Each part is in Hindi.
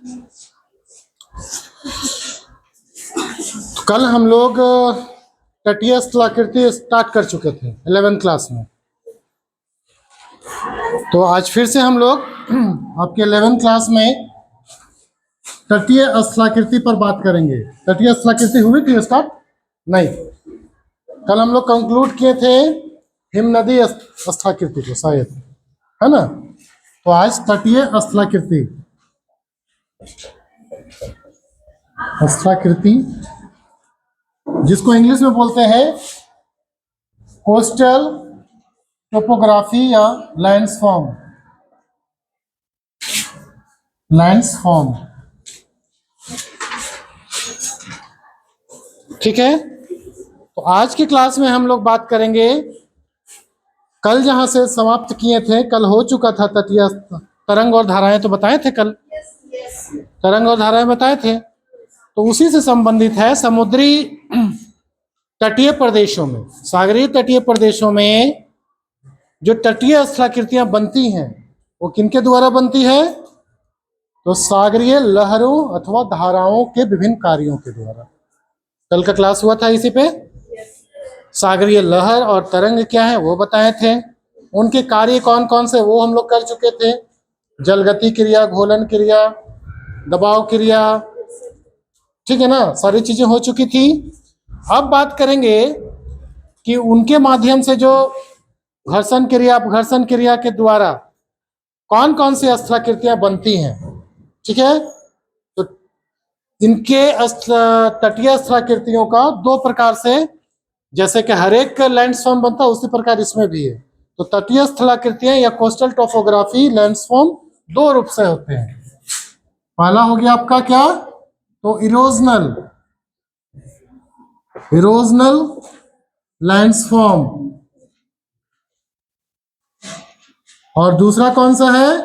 तो कल हम लोग तटीय स्थलाकृति स्टार्ट कर चुके थे 11th क्लास में। तो आज फिर से हम लोग आपके 11th क्लास में तटीय स्थलाकृति पर बात करेंगे। तटीय स्थलाकृति हुई थी स्टार्ट? नहीं, कल हम लोग कंक्लूड किए थे हिमनदी स्थलाकृति को शायद, है ना। तो आज तटीय स्थलाकृति जिसको इंग्लिश में बोलते हैं कोस्टल टोपोग्राफी या लैंडफॉर्म। ठीक है। तो आज की क्लास में हम लोग बात करेंगे, कल जहां से समाप्त किए थे, कल हो चुका था तटीय तरंग और धाराएं, तो बताए थे कल। तरंग और धाराएं बताए थे, तो उसी से संबंधित है समुद्री तटीय प्रदेशों में, सागरीय तटीय प्रदेशों में जो तटीय स्थलाकृतियां बनती हैं वो किनके द्वारा बनती है? तो सागरीय लहरों अथवा धाराओं के विभिन्न कार्यों के द्वारा। कल का क्लास हुआ था इसी पे। सागरीय लहर और तरंग क्या है वो बताए थे, उनके कार्य कौन कौन से वो हम लोग कर चुके थे। जलगति क्रिया, घोलन क्रिया, दबाव क्रिया, ठीक है ना, सारी चीजें हो चुकी थी। अब बात करेंगे कि उनके माध्यम से जो घर्षण क्रिया, अपघर्षण क्रिया के द्वारा कौन कौन सी स्थलाकृतियां बनती हैं। ठीक है। तो इनके तटीय स्थलाकृतियों का दो प्रकार से, जैसे कि हर एक लैंडफॉर्म बनता है उसी प्रकार इसमें भी है। तो तटीय स्थलाकृतियां या कोस्टल टोपोग्राफी लैंडफॉर्म दो रूप से होते हैं। पहला हो गया आपका क्या? तो इरोजनल लैंडफॉर्म, और दूसरा कौन सा है?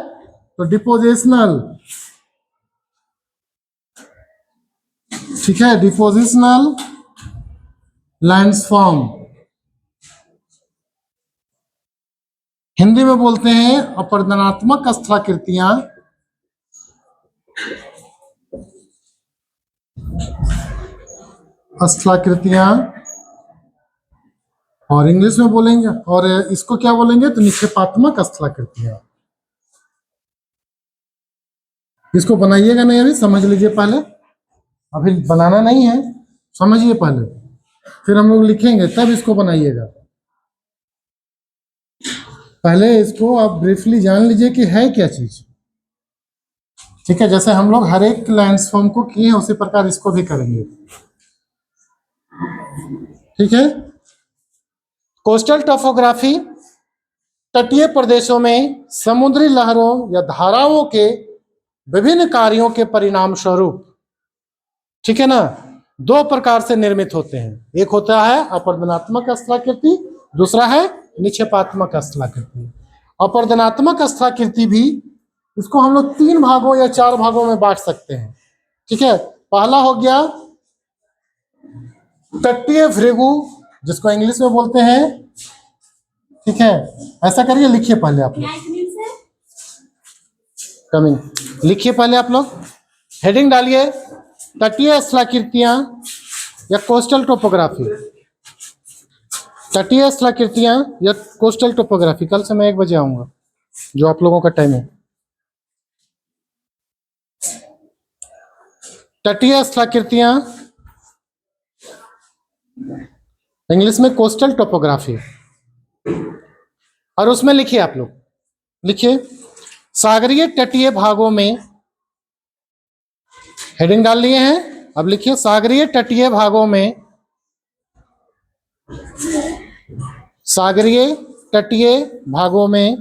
तो डिपोजिशनल। ठीक है, डिपोजिशनल लैंडफॉर्म। हिंदी में बोलते हैं अपरदनात्मक स्थलाकृतियां, और इंग्लिश में बोलेंगे, और इसको क्या बोलेंगे? तो निक्षेपात्मक स्थलाकृतियां। इसको बनाइएगा नहीं, अभी समझ लीजिए पहले, अभी बनाना नहीं है, समझिए पहले, फिर हम लोग लिखेंगे तब इसको बनाइएगा। पहले इसको आप ब्रीफली जान लीजिए कि है क्या चीज। ठीक है, जैसे हम लोग हर एक लैंडफॉर्म को किए हैं उसी प्रकार इसको भी करेंगे। ठीक है। कोस्टल टोपोग्राफी तटीय प्रदेशों में समुद्री लहरों या धाराओं के विभिन्न कार्यों के परिणाम स्वरूप, ठीक है ना, दो प्रकार से निर्मित होते हैं। एक होता है अपरदनात्मक स्थलाकृति, दूसरा है निक्षेपात्मक स्थलाकृति। अपरदनात्मक स्थलाकृति भी, इसको हम लोग 3 भागों या 4 भागों में बांट सकते हैं। ठीक है। पहला हो गया तटीय भृगु, जिसको इंग्लिश में बोलते हैं, ठीक है, ऐसा करिए, लिखिए पहले आप लोग, कमिंग, लिखिए पहले आप लोग, हेडिंग डालिए तटीय स्थलाकृतियां या कोस्टल टोपोग्राफी। तटीय स्थलाकृतियां या कोस्टल टोपोग्राफी। कल से मैं 1 बजे आऊंगा, जो आप लोगों का टाइम है। तटीय स्थलाकृतियां, इंग्लिश में कोस्टल टोपोग्राफी, और उसमें लिखिए आप लोग, लिखिए सागरीय तटीय भागों में, हेडिंग डाल लिए हैं, अब लिखिए सागरीय तटीय भागों में, सागरीय तटीय भागों में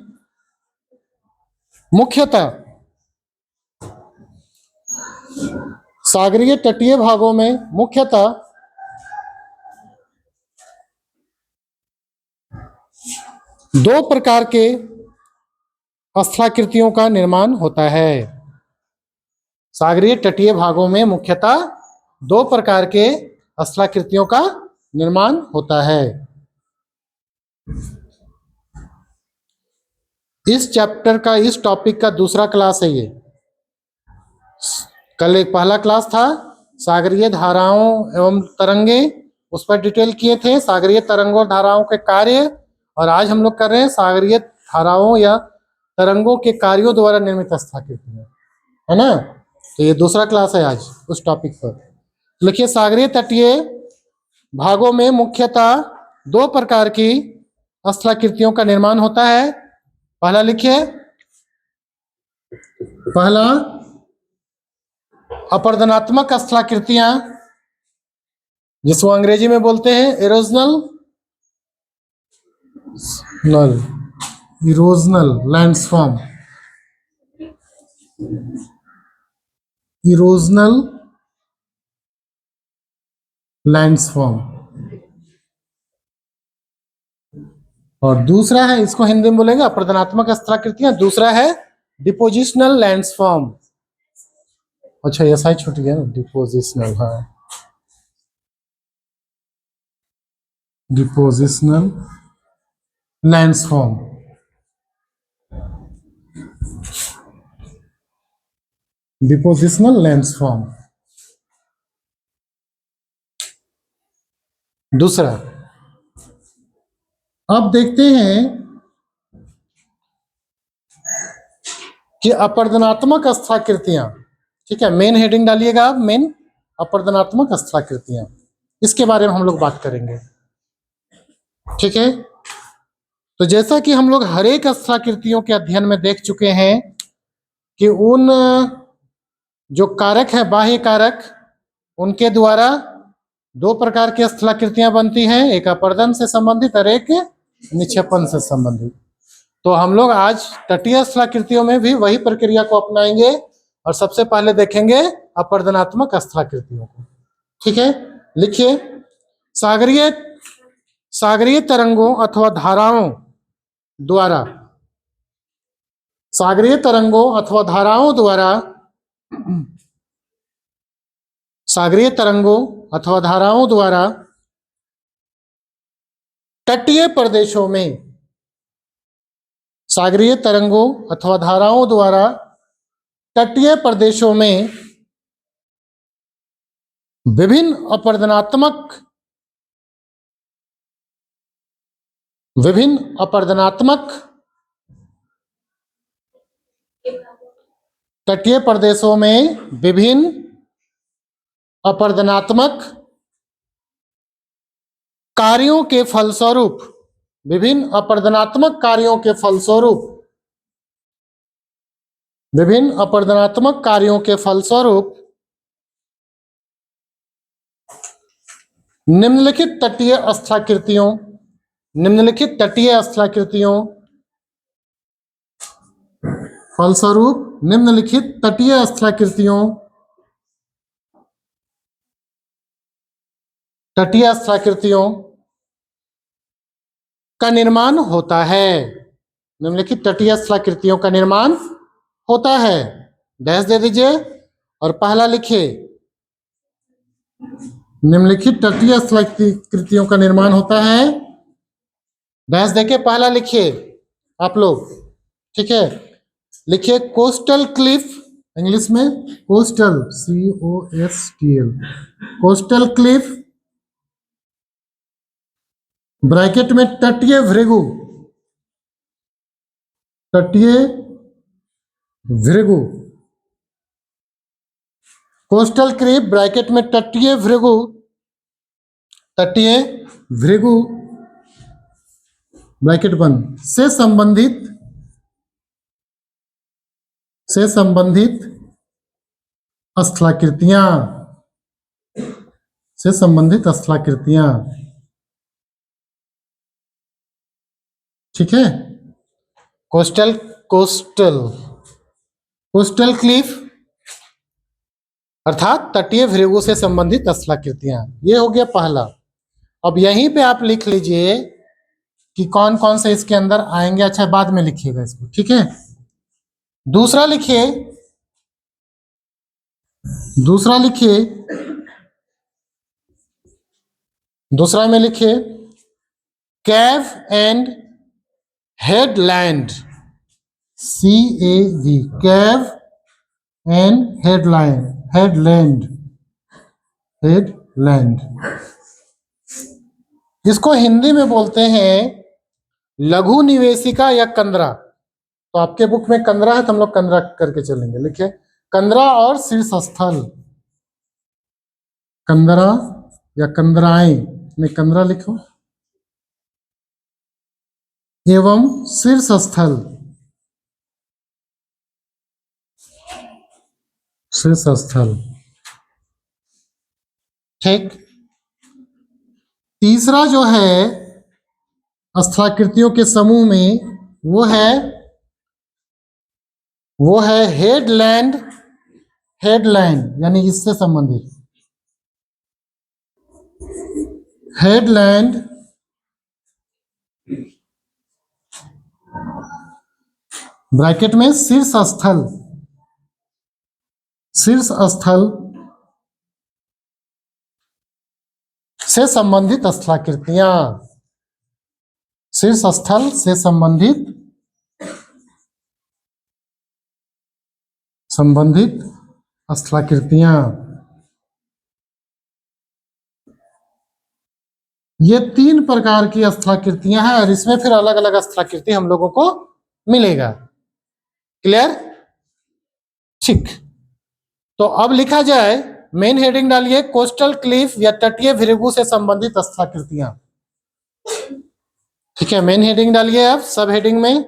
मुख्यतः, सागरीय तटीय भागों में मुख्यतः दो प्रकार के स्थलाकृतियों का निर्माण होता है। सागरीय तटीय भागों में मुख्यतः 2 प्रकार के स्थलाकृतियों का निर्माण होता है। इस चैप्टर का, इस टॉपिक का दूसरा क्लास है ये। कल एक पहला क्लास था सागरीय धाराओं एवं तरंगे, उस पर डिटेल किए थे सागरीय तरंगों और धाराओं के कार्य। और आज हम लोग कर रहे हैं सागरीय धाराओं या तरंगों के कार्यों द्वारा निर्मित स्थलाकृतियां, है ना। तो ये दूसरा क्लास है आज उस टॉपिक पर। लिखिए, सागरीय तटीय भागों में मुख्यतः दो प्रकार की स्थलाकृतियों का निर्माण होता है। पहला लिखिए, पहला अपरदनात्मक स्थलाकृतियां, जिसको अंग्रेजी में बोलते हैं erosional erosional landform, erosional landform. और दूसरा है, इसको हिंदी में बोलेंगे अपरदनात्मक स्थलाकृतियां, दूसरा है डिपोजिशनल लैंडफॉर्म। अच्छा ये साइड छूट गया ना, डिपोजिशनल, हाँ डिपोजिशनल लैंडफॉर्म। डिपोजिशनल लैंडफॉर्म दूसरा। अब देखते हैं कि अपरदनात्मक स्थलाकृतियां, ठीक है, मेन हेडिंग डालिएगा, मेन अपरदनात्मक स्थलाकृतियां, इसके बारे में हम लोग बात करेंगे, ठीक है। तो जैसा कि हम लोग हर एक स्थलाकृतियों के अध्ययन में देख चुके हैं कि उन जो कारक है बाह्य कारक, उनके द्वारा दो प्रकार की स्थलाकृतियां बनती हैं, एक अपर्दन से संबंधित और एक निक्षेपण से संबंधित। तो हम लोग आज तटीय स्थलाकृतियों में भी वही प्रक्रिया को अपनाएंगे और सबसे पहले देखेंगे अपरदनात्मक स्थलाकृतियों को, ठीक है। लिखिए, सागरीय तरंगों अथवा धाराओं द्वारा, सागरीय तरंगों अथवा धाराओं द्वारा, सागरीय तरंगों अथवा धाराओं द्वारा तटीय प्रदेशों में, सागरीय तरंगों अथवा धाराओं द्वारा तटीय प्रदेशों में विभिन्न अपरदनात्मक तटीय प्रदेशों में विभिन्न अपरदनात्मक कार्यों के फलस्वरूप, विभिन्न अपरदनात्मक कार्यों के फलस्वरूप, विभिन्न अपरदनात्मक कार्यों के फलस्वरूप निम्नलिखित तटीय स्थलाकृतियों, निम्नलिखित तटीय स्थलाकृतियों फलस्वरूप निम्नलिखित तटीय स्थलाकृतियों, तटीय स्थलाकृतियों का निर्माण होता है। निम्नलिखित तटीय स्थलाकृतियों का निर्माण होता है, डैश दे दीजिए और पहला लिखिए, निम्नलिखित तटीय स्थलाकृतियों का निर्माण होता है, डैश देके पहला लिखिए आप लोग, ठीक है। लिखिए कोस्टल क्लिफ, इंग्लिश में coastal, COSTL, coastal Cliff, bracket में तटीय भृगु, तटीय भृगु, कोस्टल क्लिफ ब्रैकेट में तटीय भृगु, तटीय भृगु ब्रैकेट बंद से संबंधित, से संबंधित स्थलाकृतियां, से संबंधित स्थलाकृतियां, ठीक है। कोस्टल क्लिफ अर्थात तटीय भृगु से संबंधित स्थलाकृतियां, ये हो गया पहला। अब यहीं पे आप लिख लीजिए कि कौन कौन से इसके अंदर आएंगे, अच्छा बाद में लिखिएगा इसको, ठीक है। दूसरा लिखिए, दूसरा लिखिए, दूसरा में लिखिए cave and headland, CAV, cave and headland, headland. इसको हिंदी में बोलते हैं लघु निवेशिका या कंदरा। तो आपके बुक में कंदरा है तो हम लोग कंदरा करके चलेंगे। लिखिए कंदरा और शीर्ष स्थल, कंदरा या कंदराएं में कंदरा लिखो, एवं शीर्ष स्थल, शीर्ष स्थल। ठीक। तीसरा जो है स्थलाकृतियों के समूह में वो है हेडलैंड, हेडलैंड यानी इससे संबंधित, हेडलैंड ब्रैकेट में शीर्ष स्थल, शीर्ष स्थल से संबंधित स्थलाकृतियां, शीर्ष स्थल से संबंधित स्थलाकृतियां। ये 3 प्रकार की स्थलाकृतियां हैं और इसमें फिर अलग अलग स्थलाकृति हम लोगों को मिलेगा। क्लियर? ठीक। तो अब लिखा जाए, मेन हेडिंग डालिए कोस्टल क्लिफ या तटीय भृगु से संबंधित स्थलाकृतियां। ठीक है, मेन हेडिंग डालिए। अब सब हेडिंग में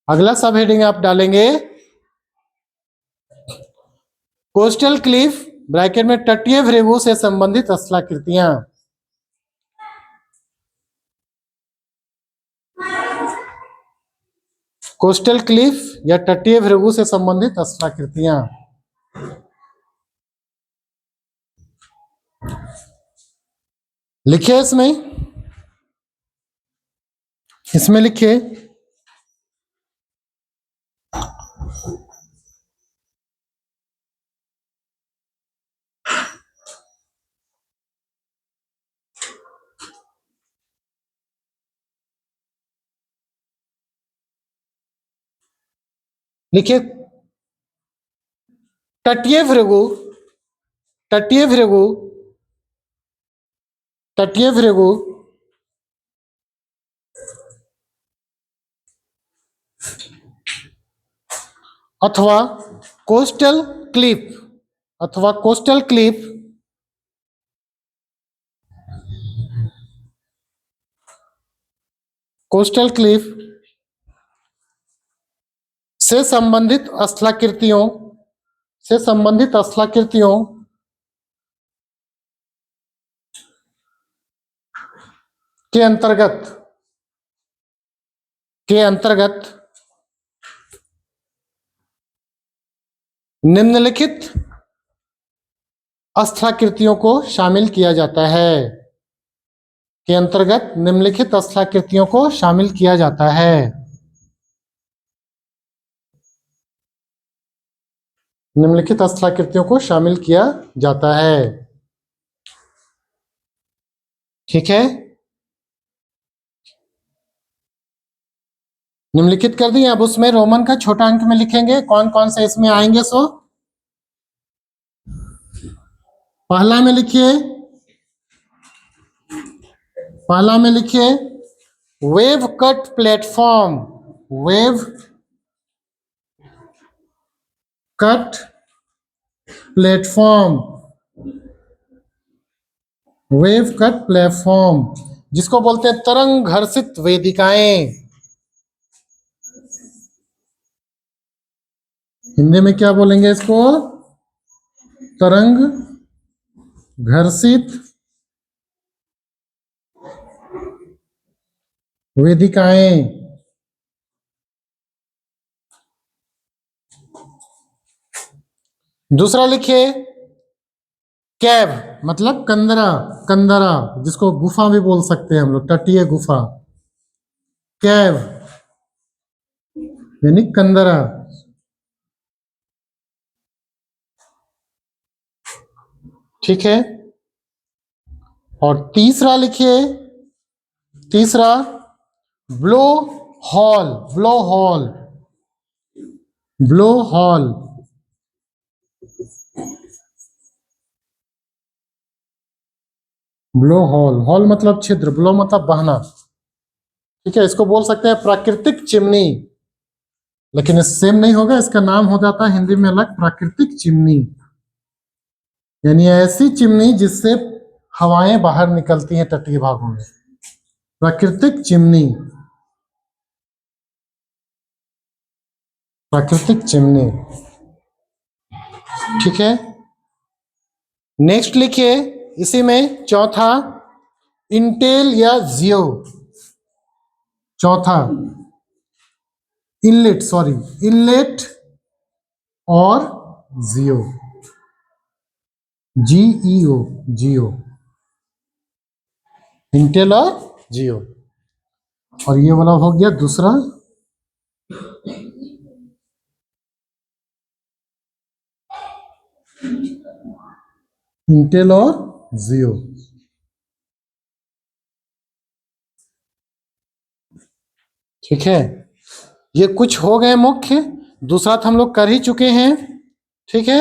अगला सब हेडिंग आप डालेंगे कोस्टल क्लिफ ब्रैकेट में तटीय भृगु से संबंधित स्थलाकृतियां। कोस्टल क्लिफ या तटीय भृगु से संबंधित स्थलाकृतियां। लिखिए इसमें लिखिए लिखिए तटीय भृगु, तटीय भृगु, तटीय भृगु अथवा कोस्टल क्लिफ, अथवा कोस्टल क्लिफ कोस्टल क्लिफ से संबंधित स्थलाकृतियों, से संबंधित स्थलाकृतियों के अंतर्गत निम्नलिखित स्थलाकृतियों को शामिल किया जाता है, के अंतर्गत निम्नलिखित स्थलाकृतियों को शामिल किया जाता है। निम्नलिखित स्थलाकृतियों को शामिल किया जाता है। ठीक है, निम्नलिखित कर दिए। अब उसमें रोमन का छोटा अंक में लिखेंगे कौन कौन से इसमें आएंगे। सो पहला में लिखिए, पहला में लिखिए wave cut platform, wave cut platform, wave cut platform जिसको बोलते हैं तरंग घर्षित वेदिकाएं। हिंदी में क्या बोलेंगे इसको? तरंग घर्षित वेदिकाएं। दूसरा लिखिए कैव, मतलब कंदरा, कंदरा जिसको गुफा भी बोल सकते हैं हम लोग, तटीय गुफा। कैव यानी कंदरा। ठीक है, और तीसरा लिखिए, तीसरा blow hole, blow hole, blow hole blow hole, hole मतलब छिद्र, ब्लो मतलब बहना। ठीक है, इसको बोल सकते हैं प्राकृतिक चिमनी, लेकिन सेम नहीं होगा, इसका नाम हो जाता है हिंदी में अलग, प्राकृतिक चिमनी। यानी ऐसी चिमनी जिससे हवाएं बाहर निकलती हैं तटीय भागों में, प्राकृतिक चिमनी, प्राकृतिक चिमनी। ठीक है, नेक्स्ट लिखिए इसी में चौथा, इंटेल या जियो। चौथा इनलेट, सॉरी इनलेट और जियो, जीईओ, जियो, इंटेल और जियो। और ये वाला हो गया दूसरा, इंटेल और जियो। ठीक है, ये कुछ हो गए मुख्य, दूसरा तो हम लोग कर ही चुके हैं। ठीक है,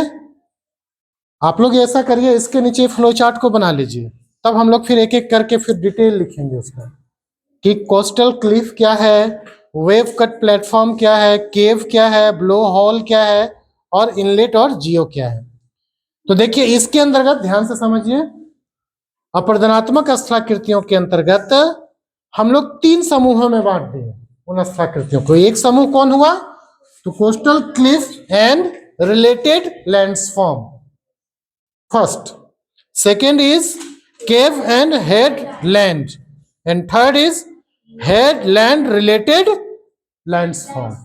आप लोग ऐसा करिए, इसके नीचे फ्लो चार्ट को बना लीजिए, तब हम लोग फिर एक एक करके फिर डिटेल लिखेंगे उसका, कि कोस्टल क्लिफ क्या है, वेव कट प्लेटफॉर्म क्या है, केव क्या है, ब्लो हॉल क्या है, और इनलेट और जियो क्या है। तो देखिए इसके अंतर्गत ध्यान से समझिए, अपरदनात्मक स्थलाकृतियों के अंतर्गत हम लोग 3 समूहों में बांट दिए उन स्थलाकृतियों को। एक समूह कौन हुआ, तो coastal Cliff and related landform first, second is cave and headland, and third is headland related landform.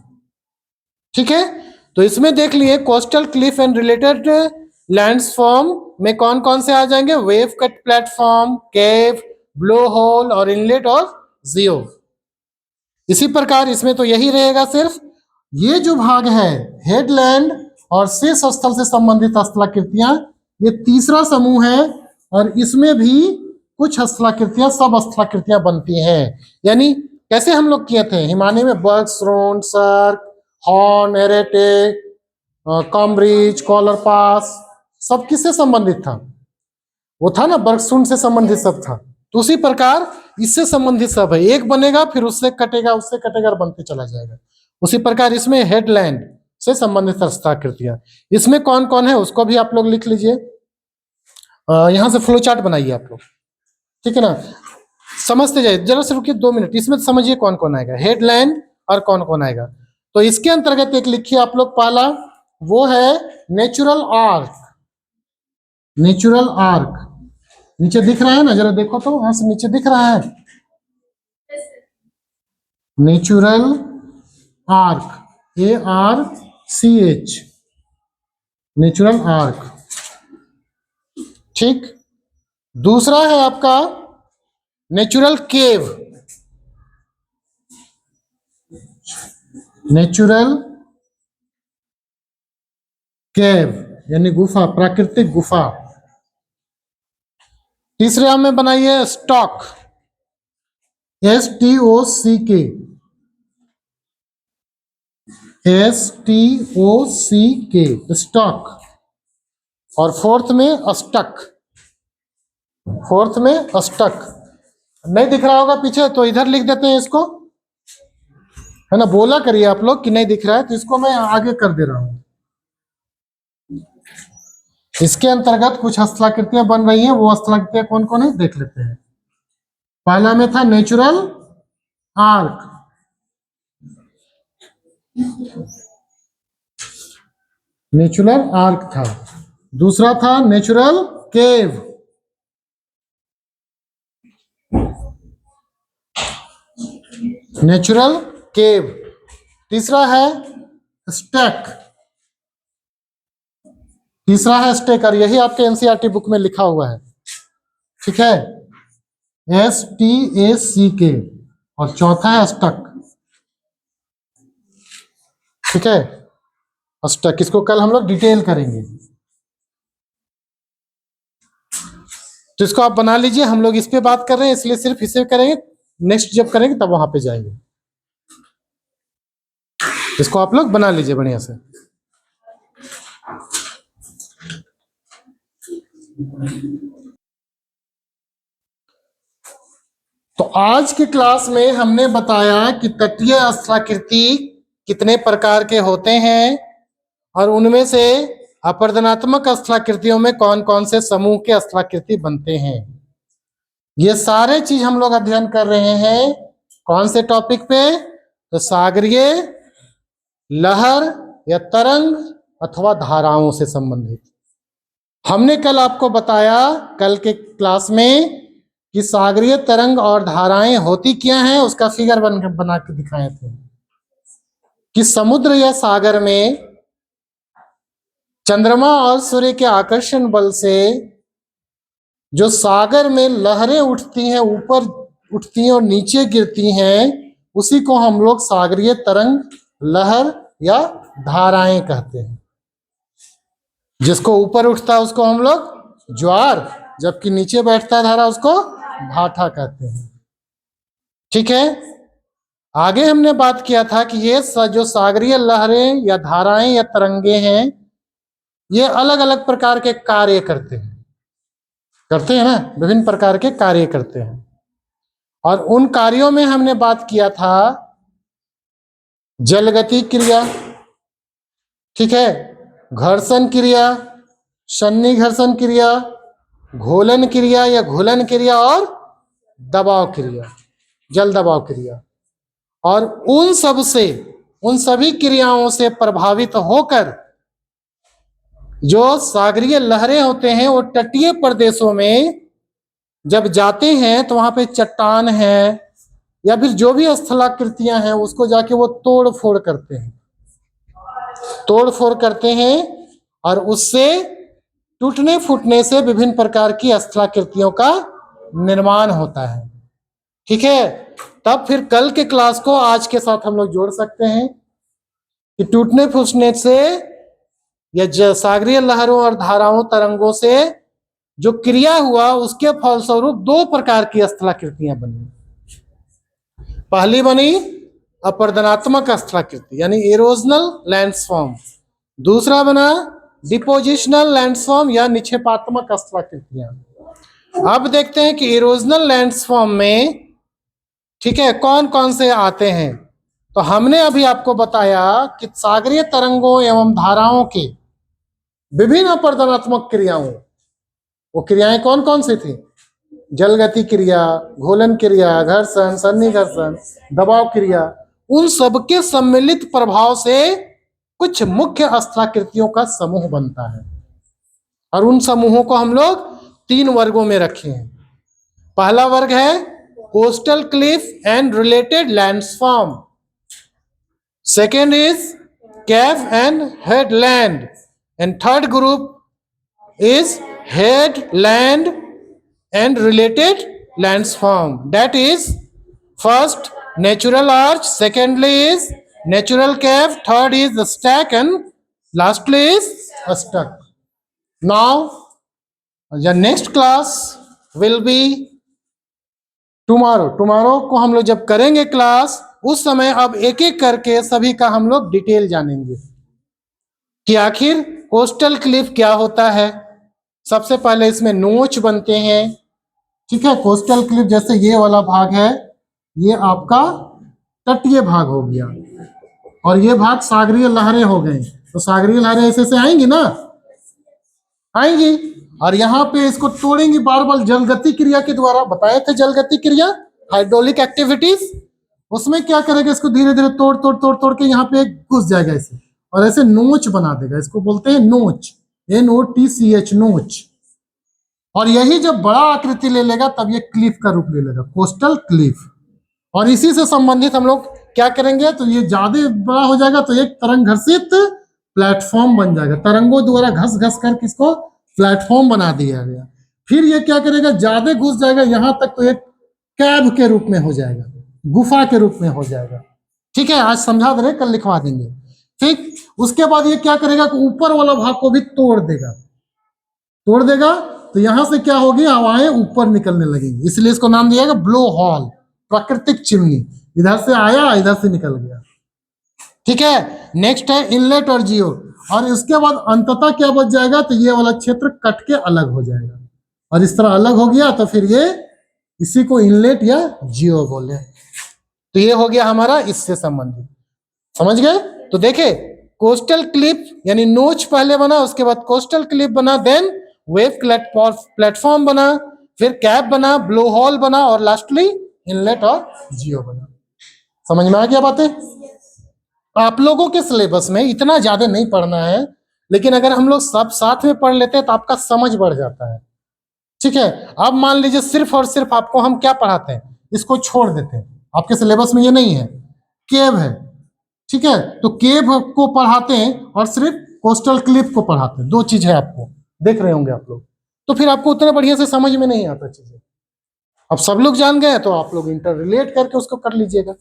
ठीक है, तो इसमें देख लिए coastal Cliff and related landform में कौन कौन से आ जाएंगे, वेव कट प्लेटफॉर्म, केव, ब्लो होल और इनलेट और जियो। इसी प्रकार इसमें तो यही रहेगा, सिर्फ ये जो भाग है हेडलैंड और शेष स्थल से संबंधित स्थलाकृतियां, ये तीसरा समूह है, और इसमें भी कुछ स्थलाकृतियां, सब स्थलाकृतियां बनती हैं। यानी कैसे हम लोग किए थे हिमालय में, बर्गस्रोन, सर्क, हॉर्न, एरेटे, कॉम्ब्रिज, कॉलर पास, सब किससे संबंधित था, वो था ना बर्गसुंड से संबंधित सब था। तो उसी प्रकार इससे संबंधित सब है, एक बनेगा फिर उससे कटेगा, उससे कटेगा और बनते चला जाएगा। उसी प्रकार इसमें हेडलैंड से संबंधित स्थलाकृतियां, इसमें कौन कौन है उसको भी आप लोग लिख लीजिए, यहां से फ्लो चार्ट बनाइए आप लोग। ठीक है ना, समझते जाइए, जरा से रुकिए 2 मिनट, इसमें समझिए कौन कौन आएगा हेडलैंड और कौन कौन आएगा। तो इसके अंतर्गत एक लिखिए आप लोग, पहला वो है नेचुरल आर्क। नेचुरल आर्क नीचे दिख रहा है ना, जरा देखो तो, यहां से नीचे दिख रहा है natural arc, ARCH, natural arc. ठीक, दूसरा है आपका नेचुरल केव, नेचुरल केव यानी गुफा, प्राकृतिक गुफा। तीसरे में बनाइए स्टॉक, STOCK, स्टॉक। और फोर्थ में अस्टक, फोर्थ में अस्टक। नहीं दिख रहा होगा पीछे तो इधर लिख देते हैं इसको, है ना, बोला करिए आप लोग कि नहीं दिख रहा है, तो इसको मैं आगे कर दे रहा हूं। इसके अंतर्गत कुछ स्थलाकृतियां बन रही हैं, वो स्थलाकृतियां कौन कौन है देख लेते हैं। पहला में था नेचुरल आर्क, नेचुरल आर्क था। दूसरा था नेचुरल केव, नेचुरल केव। तीसरा है स्टैक, तीसरा है स्टेक, और यही आपके एनसीईआरटी बुक में लिखा हुआ है। ठीक है, STACK। और चौथा है स्टक। ठीक है, स्टक, इसको कल हम लोग डिटेल करेंगे, तो इसको आप बना लीजिए। हम लोग इस पे बात कर रहे हैं इसलिए सिर्फ इसे करेंगे, नेक्स्ट जब करेंगे तब वहां पे जाएंगे। इसको आप लोग बना लीजिए बढ़िया से। तो आज की क्लास में हमने बताया कि तटीय स्थलाकृति कितने प्रकार के होते हैं और उनमें से अपरदनात्मक स्थलाकृतियों में कौन कौन से समूह के स्थलाकृति बनते हैं। ये सारे चीज हम लोग अध्ययन कर रहे हैं कौन से टॉपिक पे? तो सागरीय लहर या तरंग अथवा धाराओं से संबंधित। हमने कल आपको बताया कल के क्लास में कि सागरीय तरंग और धाराएं होती क्या हैं, उसका फिगर बना के दिखाए थे कि समुद्र या सागर में चंद्रमा और सूर्य के आकर्षण बल से जो सागर में लहरें उठती हैं, ऊपर उठती हैं और नीचे गिरती हैं, उसी को हम लोग सागरीय तरंग, लहर या धाराएं कहते हैं। जिसको ऊपर उठता है उसको हम लोग ज्वार, जबकि नीचे बैठता है धारा उसको भाटा कहते हैं। ठीक है, आगे हमने बात किया था कि ये जो सागरीय लहरें या धाराएं या तरंगे हैं, ये अलग अलग प्रकार के कार्य करते हैं ना, विभिन्न प्रकार के कार्य करते हैं। और उन कार्यों में हमने बात किया था जलगति क्रिया, ठीक है, घर्षण क्रिया, सन्निघर्षण क्रिया, घोलन क्रिया या घुलन क्रिया और दबाव क्रिया, जल दबाव क्रिया। और उन सभी क्रियाओं से प्रभावित होकर जो सागरीय लहरें होते हैं वो तटीय प्रदेशों में जब जाते हैं तो वहां पे चट्टान है या फिर जो भी स्थलाकृतियां हैं उसको जाके वो तोड़ फोड़ करते हैं और उससे टूटने फूटने से विभिन्न प्रकार की स्थलाकृतियों का निर्माण होता है। ठीक है, तब फिर कल के क्लास को आज के साथ हम लोग जोड़ सकते हैं कि टूटने फूटने से या सागरीय लहरों और धाराओं तरंगों से जो क्रिया हुआ उसके फलस्वरूप दो प्रकार की स्थलाकृतियां बनी। पहली बनी अपरदनात्मक स्थलाकृति यानी इरोजनल लैंडफॉर्म, दूसरा बना डिपोजिशनल लैंडफॉर्म या निक्षेपात्मक स्थलाकृतियां। अब देखते हैं कि इरोजनल लैंडफॉर्म में, ठीक है, कौन कौन से आते हैं। तो हमने अभी आपको बताया कि सागरीय तरंगों एवं धाराओं के विभिन्न अपरदनात्मक क्रियाओं, वो क्रियाएं कौन कौन सी थी? जलगति क्रिया, घोलन क्रिया, घर्षण, सन्निघर्षण, दबाव क्रिया, उन सबके सम्मिलित प्रभाव से कुछ मुख्य स्थलाकृतियों का समूह बनता है। और उन समूहों को हम लोग 3 वर्गों में रखे हैं। पहला वर्ग है coastal Cliff and related landform, second is Kaif and headland, and third group is headland and related landform, that is first natural arch, secondly is natural cave, third is the stack and lastly is a stuck. Now the next class will be tomorrow को हम लोग जब करेंगे क्लास, उस समय अब एक एक करके सभी का हम लोग डिटेल जानेंगे कि आखिर कोस्टल क्लिफ क्या होता है। सबसे पहले इसमें नोच बनते हैं, ठीक है। कोस्टल क्लिफ जैसे ये वाला भाग है, ये आपका तटीय भाग हो गया और ये भाग सागरीय लहरें हो गई। तो सागरीय लहरें ऐसे से आएंगी ना, आएंगी, और यहाँ पे इसको तोड़ेंगी बार बार जलगति क्रिया के द्वारा। बताए थे जलगति क्रिया, हाइड्रोलिक एक्टिविटीज, उसमें क्या करेगा, इसको धीरे धीरे तोड़ तोड़ तोड़ तोड़ के यहाँ पे घुस जाएगा ऐसे, और ऐसे नोच बना देगा। इसको बोलते हैं नोच, NOTCH, नोच। और यही जब बड़ा आकृति ले लेगा तब ये क्लिफ का रूप ले लेगा, कोस्टल क्लिफ। और इसी से संबंधित हम लोग क्या करेंगे, तो ये ज्यादा बड़ा हो जाएगा तो एक तरंग घर्षित प्लेटफॉर्म बन जाएगा, तरंगों द्वारा घस घस कर किसको प्लेटफॉर्म बना दिया गया। फिर ये क्या करेगा, ज्यादा घुस जाएगा यहाँ तक तो एक कैब के रूप में हो जाएगा, गुफा के रूप में हो जाएगा। ठीक है, आज समझा दे रहे, कल लिखवा देंगे। ठीक, उसके बाद ये क्या करेगा कि ऊपर वाला भाग को भी तोड़ देगा तो यहां से क्या होगी, हवाएं ऊपर निकलने लगेंगी, इसलिए इसको नाम दिया गया ब्लो हॉल, प्राकृतिक चिमनी। इधर से आया, इधर से निकल गया। ठीक है, नेक्स्ट है इनलेट और जियो। और इसके बाद अंततः क्या बच जाएगा, तो ये वाला क्षेत्र कट के अलग हो जाएगा, और इस तरह अलग हो गया तो फिर ये इसी को इनलेट या जियो बोले। तो ये हो गया हमारा इससे संबंधित, समझ गए। तो देखे कोस्टल क्लिप यानी नोच पहले बना, उसके बाद कोस्टल क्लिप बना, देन वेव प्लेटफॉर्म बना, फिर कैप बना, ब्लो होल बना, और लास्टली इनलेट और जियो बना। समझ में आ गया बातें। आप लोगों के सिलेबस में इतना ज्यादा नहीं पढ़ना है, लेकिन अगर हम लोग सब साथ में पढ़ लेते हैं तो आपका समझ बढ़ जाता है। ठीक है, अब मान लीजिए सिर्फ और सिर्फ आपको हम क्या पढ़ाते हैं, इसको छोड़ देते हैं, आपके सिलेबस में ये नहीं है, केव है। ठीक है, तो केव को पढ़ाते हैं और सिर्फ कोस्टल क्लिप को पढ़ाते हैं, दो चीज है, आपको देख रहे होंगे आप लोग, तो फिर आपको उतना बढ़िया से समझ में नहीं आता चीजें। अब सब लोग जान गए तो आप लोग इंटर रिलेट करके उसको कर लीजिएगा।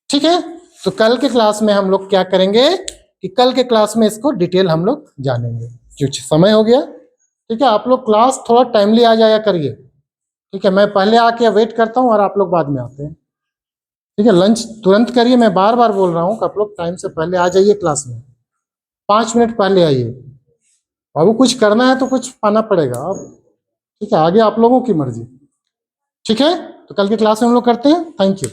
ठीक है, तो कल के क्लास में हम लोग क्या करेंगे कि कल के क्लास में इसको डिटेल हम लोग जानेंगे, क्योंकि समय हो गया। ठीक है, आप लोग क्लास थोड़ा टाइमली आ जाया करिए। ठीक है, मैं पहले आके वेट करता हूँ और आप लोग बाद में आते हैं। ठीक है, लंच तुरंत करिए, मैं बार बार बोल रहा हूँ कि आप लोग टाइम से पहले आ जाइए क्लास में, 5 मिनट पहले आइए। बाबू कुछ करना है तो कुछ पाना पड़ेगा अब। ठीक है, आगे आप लोगों की मर्जी। ठीक है, तो कल के क्लास में हम लोग करते हैं। Thank you.